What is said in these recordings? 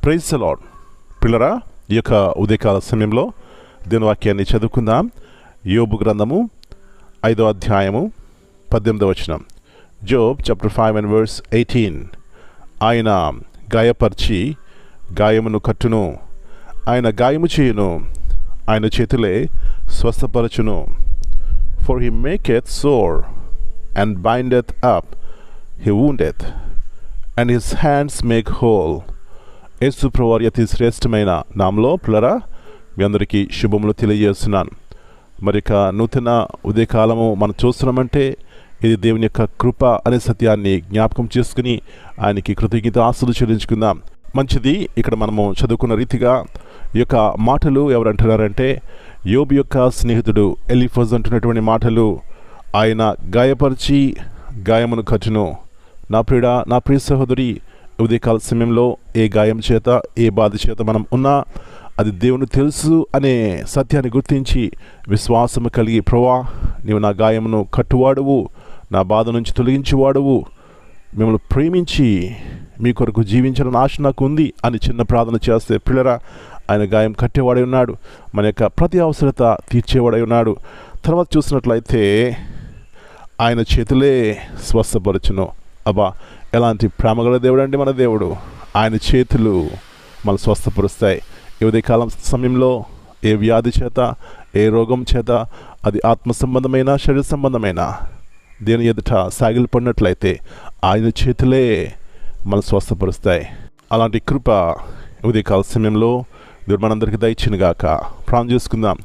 Praise the lord. పిల్లరా, ఈ యొక్క ఉదయకాల సమయంలో దేవుని వాక్యాన్ని చదువుకుందాం. యోబు గ్రంథము 5వ అధ్యాయము 18వ వచనం. Job chapter 5 and verse 18. ఆయన గాయపరిచి గాయమును కట్టును, ఆయన గాయము చేయును, ఆయన చేతులే స్వస్థపరచును. For he maketh sore and bindeth up, he woundeth, and his hands make whole. యేసు ప్రభువారి అతి శ్రేష్టమైన నామములో పిల్లరా మీ అందరికీ శుభములు తెలియజేస్తున్నాను. మరి ఇక నూతన ఉదయకాలము మనం చూస్తున్నామంటే ఇది దేవుని యొక్క కృప అనే సత్యాన్ని జ్ఞాపకం చేసుకుని ఆయనకి కృతజ్ఞత ఆస్తులు చెల్లించుకుందాం. మంచిది. ఇక్కడ మనము చదువుకున్న రీతిగా ఈ యొక్క మాటలు ఎవరు అంటున్నారంటే యోబు యొక్క స్నేహితుడు ఎలీఫజ్ అంటున్నటువంటి మాటలు. ఆయన గాయపరిచి గాయమును కట్టును. నా ప్రియుడా, నా ప్రియ సహోదరి, ఉదయకాల సమయంలో ఏ గాయం చేత ఏ బాధ చేత మనం ఉన్నా అది దేవుని తెలుసు అనే సత్యాన్ని గుర్తించి విశ్వాసము కలిగి, ప్రభువా నీవు నా గాయమును కట్టువాడువు, నా బాధ నుంచి తొలగించేవాడువు, మిమ్మల్ని ప్రేమించి మీ కొరకు జీవించాలని ఆశ నాకు ఉంది అని చిన్న ప్రార్థన చేస్తే పిల్లరా ఆయన గాయం కట్టేవాడై ఉన్నాడు. మన యొక్క ప్రతి అవసరత తీర్చేవాడై ఉన్నాడు. తర్వాత చూసినట్లయితే ఆయన చేతులే స్వస్థపరచును. అబ్బా, ఎలాంటి ప్రేమగల దేవుడు అండి మన దేవుడు. ఆయన చేతులు మనం స్వస్థపరుస్తాయి. ఈ ఉదయకాలం సమయంలో ఏ వ్యాధి చేత ఏ రోగం చేత అది ఆత్మ సంబంధమైన శరీర సంబంధమైన దేని ఎదుట సాగిలు పడినట్లయితే ఆయన చేతులే మనం స్వస్థపరుస్తాయి. అలాంటి కృప ఉదయకాల సమయంలో దేవుడు మనందరికీ దయచినగాక. ప్రార్థన చేసుకుందాం.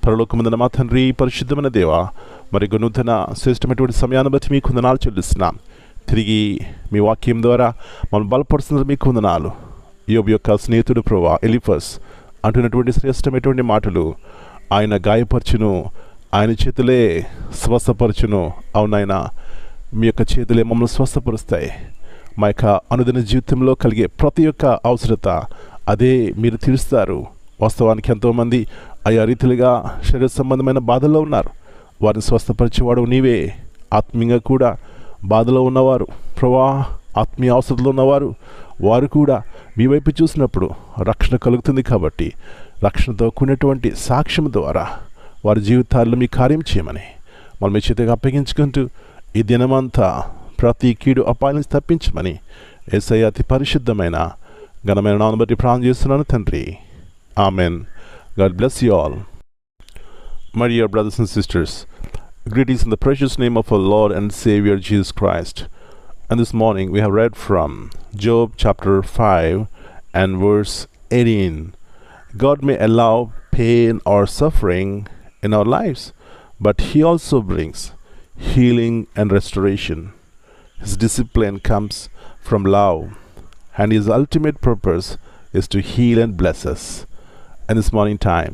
పరలోకమందున మా తండ్రి, పరిశుద్ధమైన దేవా, మరి నూతన శ్రేష్టమైనటువంటి సమయాన్ని బట్టి మీకు వందనాలు చెల్లిస్తున్నాం. తిరిగి మీ వాక్యం ద్వారా మనం బలపరుస్తున్న మీకు వందనాలు. యోబు యొక్క స్నేహితుడు ప్రభువా ఎలీఫజ్ అంటున్నటువంటి శ్రేష్టమైనటువంటి మాటలు, ఆయన గాయపరచును, ఆయన చేతులే స్వస్థపరచును. అవునాయన, మీ యొక్క చేతులే మమ్మల్ని స్వస్థపరుస్తాయి. మా యొక్క అనుదిన జీవితంలో కలిగే ప్రతి ఒక్క అవసరత అదే మీరు తీరుస్తారు. వాస్తవానికి ఎంతోమంది ఆయా రీతిలుగా శరీర సంబంధమైన బాధల్లో ఉన్నారు. వారిని స్వస్థపరిచేవాడు నీవే. ఆత్మీయంగా కూడా బాధలో ఉన్నవారు, ప్రభువా ఆత్మీయ అవసరంలో ఉన్నవారు, వారు కూడా మీ వైపు చూసినప్పుడు రక్షణ కలుగుతుంది. కాబట్టి రక్షణతో కూడినటువంటి సాక్ష్యం ద్వారా వారి జీవితాల్లో మీ కార్యం చేయమని మనం మీ చేతిగా అప్పగించుకుంటూ ఈ దినమంతా ప్రతి కీడు అపాయం తప్పించమని యేసయ్య అతి పరిశుద్ధమైన ఘనమైన నామమును బట్టి ప్రార్థన చేస్తున్నాను తండ్రి. Amen. God bless you all. My dear brothers and sisters, greetings in the precious name of our Lord and Savior Jesus Christ. And this morning we have read from Job chapter 5 and verse 18. God may allow pain or suffering in our lives, but He also brings healing and restoration. His discipline comes from love, and His ultimate purpose is to heal and bless us. And this morning time,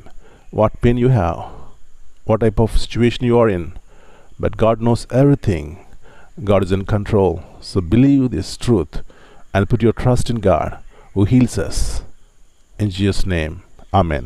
what pain you have, what type of situation you are in, but God knows everything. God is in control. So believe this truth and put your trust in God who heals us. In Jesus' name, Amen.